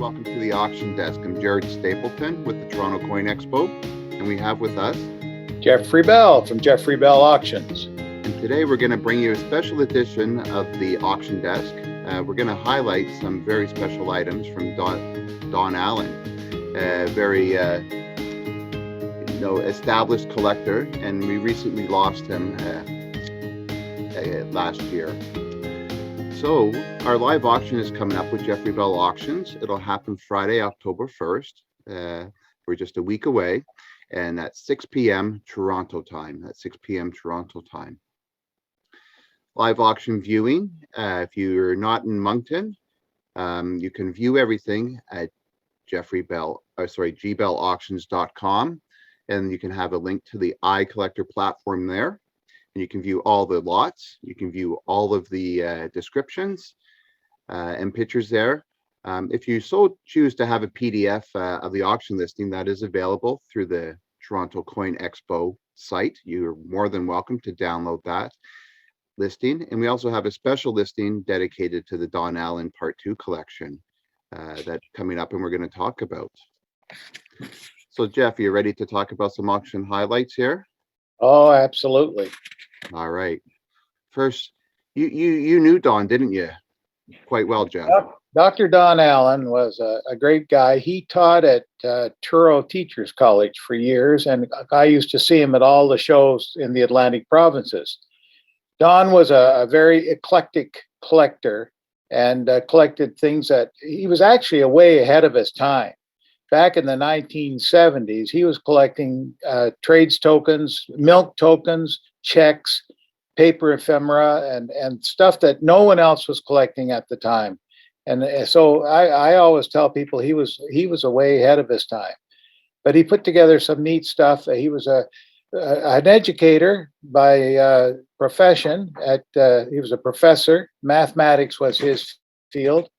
welcome to the auction desk. I'm Jared Stapleton with the Toronto Coin Expo, and we have with us Geoffrey Bell from Geoffrey Bell Auctions. And today we're going to bring you a special edition of the auction desk. We're going to highlight some very special items from Don Allen, a very established collector, and we recently lost him last year. So our live auction is coming up with Geoffrey Bell Auctions. It'll happen Friday, October 1st. We're just a week away, and at 6 p.m. Toronto time. At 6 p.m. Toronto time. Live auction viewing. If you're not in Moncton, you can view everything at gbellauctions.com, and you can have a link to the iCollector platform there. And you can view all the lots. You can view all of the descriptions and pictures there. If you so choose to have a PDF of the auction listing, that is available through the Toronto Coin Expo site. You're more than welcome to download that listing. And we also have a special listing dedicated to the Don Allen Part 2 collection that's coming up and we're going to talk about. So Geoff, are you ready to talk about some auction highlights here? Oh, absolutely. All right. First, you knew Don, didn't you? Quite well, Geoff. Dr. Don Allen was a great guy. He taught at Toronto Teachers College for years, and I used to see him at all the shows in the Atlantic provinces. Don was a very eclectic collector and collected things that he was actually way ahead of his time. Back in the 1970s, he was collecting trades tokens, milk tokens, checks, paper ephemera, and stuff that no one else was collecting at the time. And so I always tell people he was way ahead of his time. But he put together some neat stuff. He was an educator by profession. He was a professor. Mathematics was his field.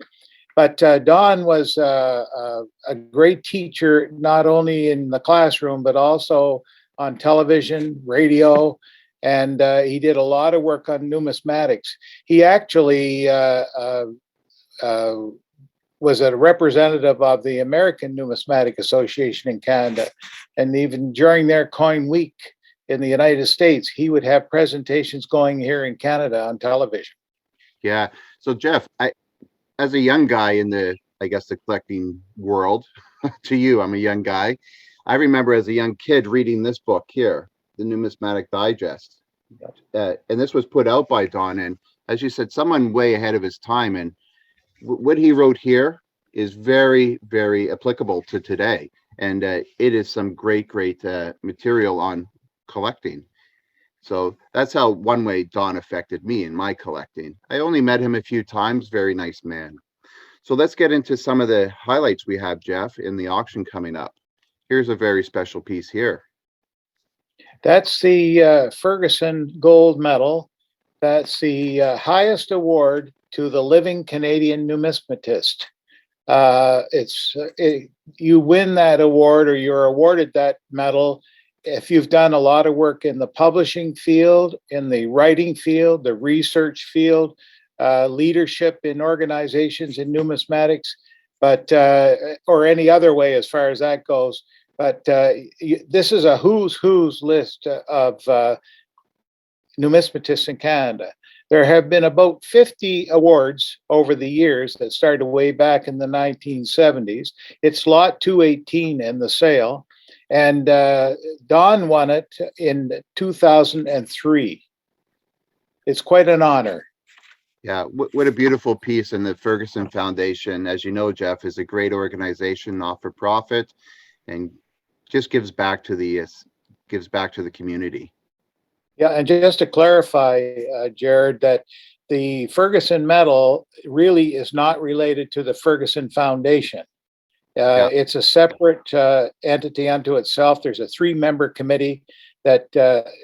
But Don was a great teacher, not only in the classroom, but also on television, radio, and he did a lot of work on numismatics. He actually was a representative of the American Numismatic Association in Canada. And even during their Coin Week in the United States, he would have presentations going here in Canada on television. Yeah. So Geoff, as a young guy in the collecting world, to you, I'm a young guy. I remember as a young kid reading this book here, the Numismatic Digest. And this was put out by Don. And as you said, someone way ahead of his time. And what he wrote here is very, very applicable to today. And it is some great material on collecting. So that's how one way Don affected me in my collecting. I only met him a few times. Very nice man. So let's get into some of the highlights we have, Geoff, in the auction coming up. Here's a very special piece here. That's the Ferguson gold medal. That's the highest award to the living Canadian numismatist. You win that award, or you're awarded that medal if you've done a lot of work in the publishing field, in the writing field, the research field, leadership in organizations in numismatics, but or any other way as far as that goes. But this is a who's list of numismatists in Canada. There have been about 50 awards over the years that started way back in the 1970s. It's lot 218 in the sale. And Don won it in 2003. It's quite an honor. Yeah, what a beautiful piece. And the Ferguson Foundation, as you know, Geoff, is a great organization, not for profit, and just gives back to the community. Yeah, and just to clarify, Jared, that the Ferguson medal really is not related to the Ferguson Foundation. It's a separate entity unto itself. There's a 3-member committee that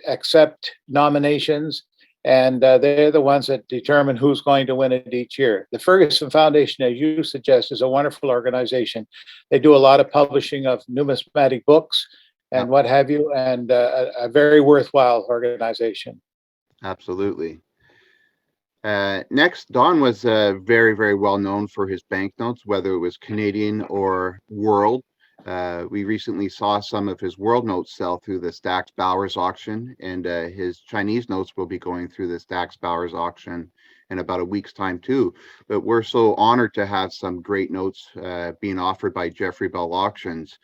accept nominations, and they're the ones that determine who's going to win it each year. The Ferguson Foundation, as you suggest, is a wonderful organization. They do a lot of publishing of numismatic books and what have you, and a very worthwhile organization. Absolutely. Next, Don was very, very well known for his banknotes, whether it was Canadian or world. We recently saw some of his world notes sell through the Stax Bowers auction, and his Chinese notes will be going through the Stax Bowers auction in about a week's time too. But we're so honored to have some great notes being offered by Geoffrey Bell Auctions.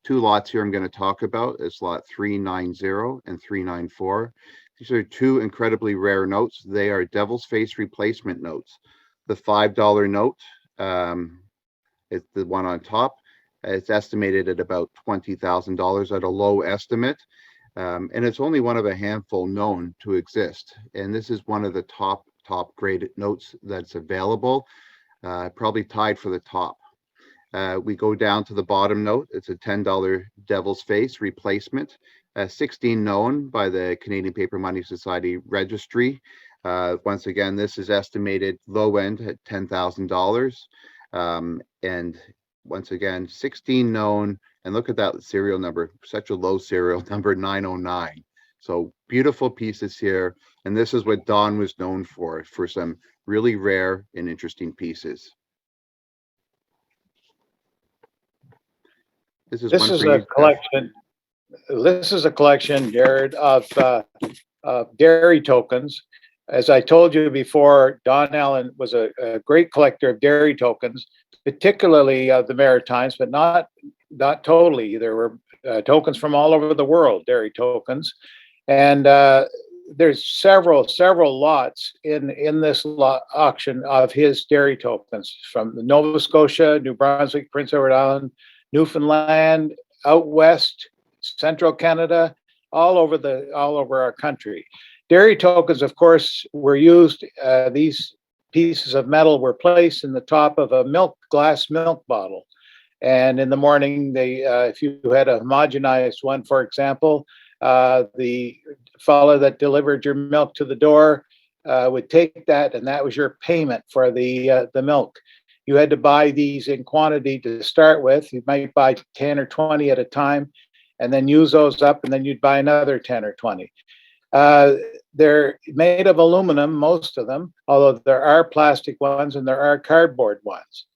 Two lots here I'm going to talk about. It's lot 390 and 394. These are two incredibly rare notes. They are Devil's Face replacement notes. The $5 note is the one on top. It's estimated at about $20,000 at a low estimate. And it's only one of a handful known to exist. And this is one of the top graded notes that's available, probably tied for the top. We go down to the bottom note. It's a $10 Devil's Face replacement, 16 known by the Canadian Paper Money Society registry. Once again, this is estimated low end at $10,000. And once again, 16 known, and look at that serial number, such a low serial number, 909. So beautiful pieces here. And this is what Don was known for some really rare and interesting pieces. This is a collection. This is a collection, Jared, of dairy tokens. As I told you before, Don Allen was a great collector of dairy tokens, particularly of the Maritimes, but not totally. There were tokens from all over the world, dairy tokens, and there's several lots in this auction of his dairy tokens from Nova Scotia, New Brunswick, Prince Edward Island, Newfoundland, out west, central Canada, all over our country. Dairy tokens, of course, were used. These pieces of metal were placed in the top of a glass milk bottle, and in the morning, if you had a homogenized one, for example, the fellow that delivered your milk to the door would take that, and that was your payment for the milk. You had to buy these in quantity to start with. You might buy 10 or 20 at a time, and then use those up, and then you'd buy another 10 or 20. They're made of aluminum, most of them, although there are plastic ones and there are cardboard ones.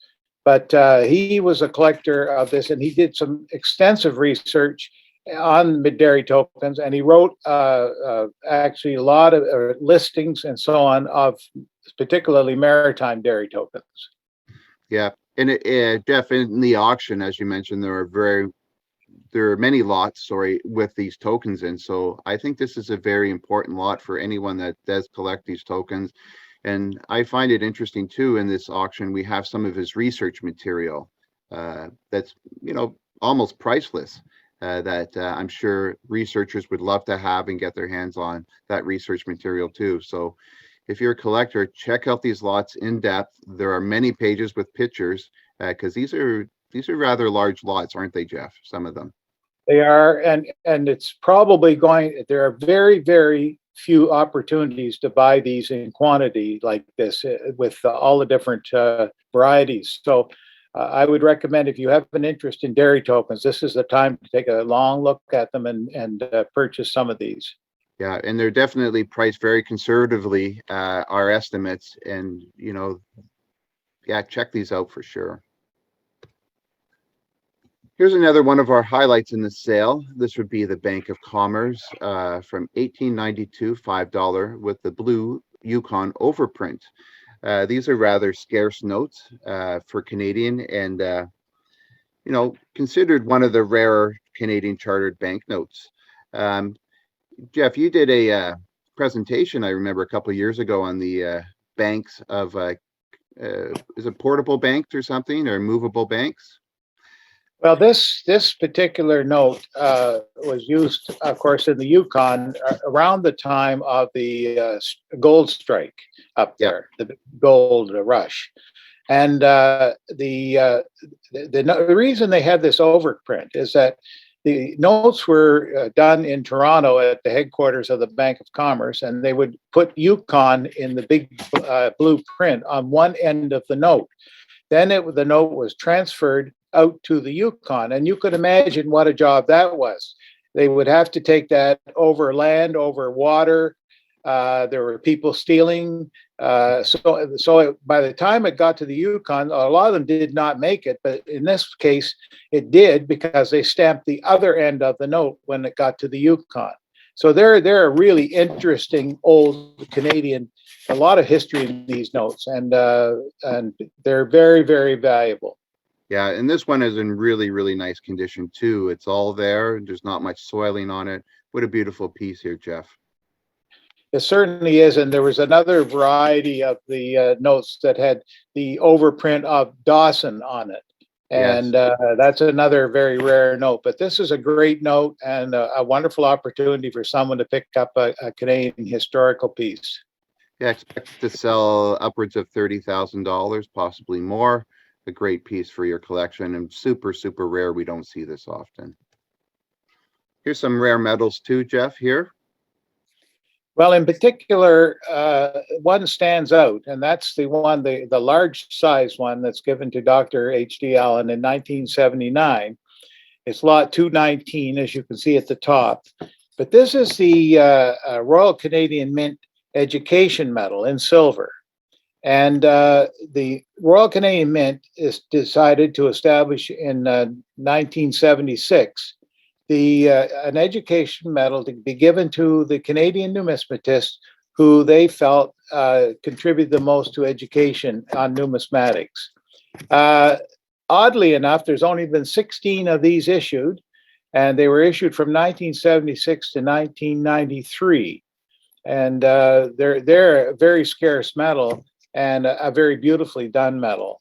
But he was a collector of this, and he did some extensive research on dairy tokens, and he wrote actually a lot of listings and so on of particularly maritime dairy tokens. Yeah, and Geoff, in the auction, as you mentioned, there are many lots, with these tokens in. So I think this is a very important lot for anyone that does collect these tokens. And I find it interesting too, in this auction, we have some of his research material that's, almost priceless, that I'm sure researchers would love to have and get their hands on that research material too. So if you're a collector, check out these lots in depth. There are many pages with pictures, because these are rather large lots, aren't they, Geoff? Some of them. They are, and it's probably there are very, very few opportunities to buy these in quantity like this with all the different varieties. So I would recommend, if you have an interest in dairy tokens, this is the time to take a long look at them and purchase some of these. Yeah, and they're definitely priced very conservatively, our estimates, and check these out for sure. Here's another one of our highlights in the sale. This would be the Bank of Commerce from 1892, $5 with the blue Yukon overprint. These are rather scarce notes for Canadian, and considered one of the rarer Canadian chartered banknotes. Geoff, you did a presentation, I remember, a couple of years ago on the banks of is it portable banks or something, or movable banks? Well, this particular note was used, of course, in the Yukon around the time of the gold strike up there, the gold rush. And the reason they had this overprint is that the notes were done in Toronto at the headquarters of the Bank of Commerce, and they would put Yukon in the big blue print on one end of the note. Then the note was transferred out to the Yukon, and you could imagine what a job that was. They would have to take that over land, over water, There were people stealing. So by the time it got to the Yukon, a lot of them did not make it. But in this case, it did because they stamped the other end of the note when it got to the Yukon. So they're a really interesting old Canadian. A lot of history in these notes, and they're very, very valuable. Yeah, and this one is in really, really nice condition too. It's all there. There's not much soiling on it. What a beautiful piece here, Geoff. It certainly is, and there was another variety of the notes that had the overprint of Dawson on it, Yes. and that's another very rare note. But this is a great note and a wonderful opportunity for someone to pick up a Canadian historical piece. Yeah, expect to sell upwards of $30,000, possibly more. A great piece for your collection and super, super rare. We don't see this often. Here's some rare metals too, Geoff, here. Well, in particular, one stands out, and that's the one, the large size one that's given to Dr. H.D. Allen in 1979. It's lot 219, as you can see at the top. But this is the Royal Canadian Mint Education Medal in silver. And the Royal Canadian Mint is decided to establish in 1976 an education medal to be given to the Canadian numismatists who they felt contributed the most to education on numismatics. Oddly enough, there's only been 16 of these issued, and they were issued from 1976 to 1993. And they're a very scarce medal and a very beautifully done medal.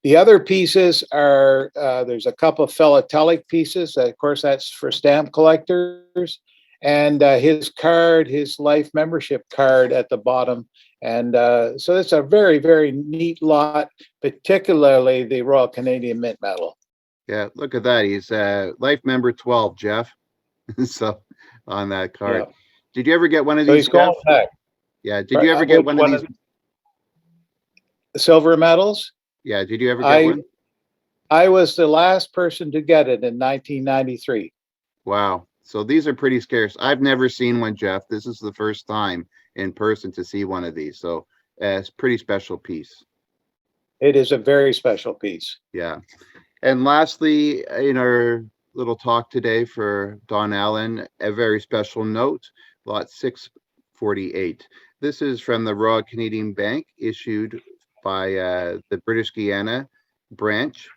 The other pieces are, there's a couple of philatelic pieces. Of course, that's for stamp collectors. And his card, his life membership card at the bottom. And so it's a very, very neat lot, particularly the Royal Canadian Mint Medal. Yeah, look at that. He's life member 12, Geoff. So on that card. Yeah. Did you ever get one of these, Geoff? Yeah. Did you ever get one of these? Silver medals? Yeah. Did you ever get one? I was the last person to get it in 1993. Wow. So these are pretty scarce. I've never seen one, Geoff. This is the first time in person to see one of these. So it's a pretty special piece. It is a very special piece. Yeah. And lastly, in our little talk today for Don Allen, a very special note, lot 648. This is from the Royal Canadian Bank, issued by the British Guiana branch,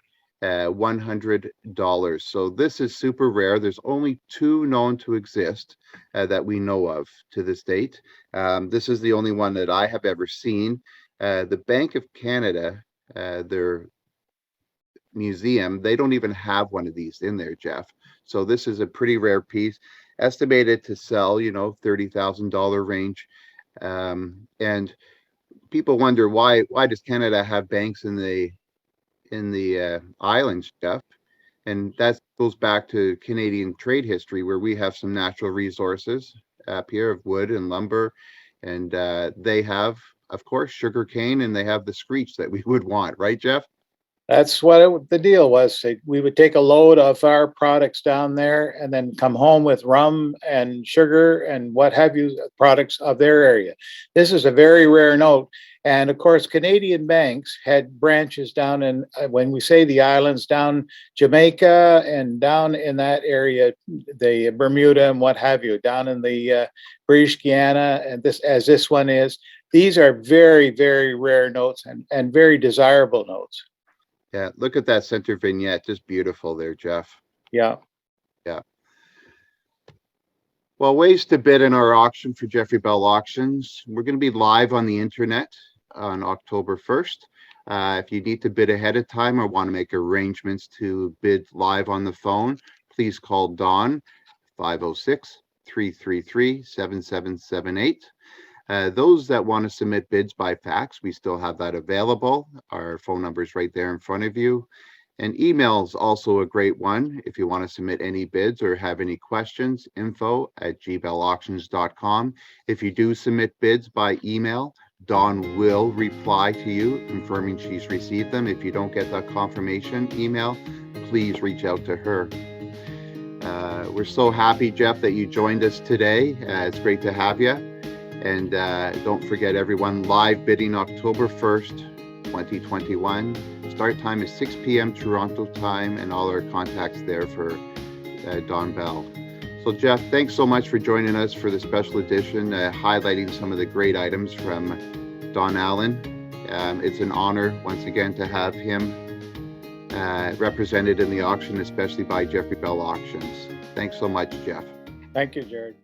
$100. So this is super rare. There's only two known to exist that we know of to this date. This is the only one that I have ever seen. The Bank of Canada, their museum, they don't even have one of these in there, Geoff. So this is a pretty rare piece, estimated to sell, $30,000 range. And people wonder why does Canada have banks in the islands, Geoff? And that goes back to Canadian trade history, where we have some natural resources up here of wood and lumber, and they have, of course, sugar cane, and they have the screech that we would want, right, Geoff? That's what the deal was. We would take a load of our products down there and then come home with rum and sugar and what have you, products of their area. This is a very rare note. And of course, Canadian banks had branches down in, when we say the islands, down Jamaica and down in that area, the Bermuda and what have you, down in the British Guiana, and this one is. These are very, very rare notes and very desirable notes. Yeah, look at that center vignette. Just beautiful there, Geoff. Yeah. Yeah. Well, ways to bid in our auction for Geoffrey Bell Auctions. We're going to be live on the internet on October 1st. If you need to bid ahead of time or want to make arrangements to bid live on the phone, please call Dawn, 506-333-7778. Those that want to submit bids by fax, we still have that available. Our phone number is right there in front of you. And email is also a great one if you want to submit any bids or have any questions, info@gbellauctions.com. If you do submit bids by email, Dawn will reply to you confirming she's received them. If you don't get that confirmation email, please reach out to her. We're so happy, Geoff, that you joined us today. It's great to have you. And don't forget, everyone, live bidding October 1st, 2021. Start time is 6 p.m. Toronto time, and all our contacts there for Don Bell. So Geoff, thanks so much for joining us for the special edition, highlighting some of the great items from Don Allen. It's an honor once again to have him represented in the auction, especially by Geoffrey Bell Auctions. Thanks so much, Geoff. Thank you, Jared.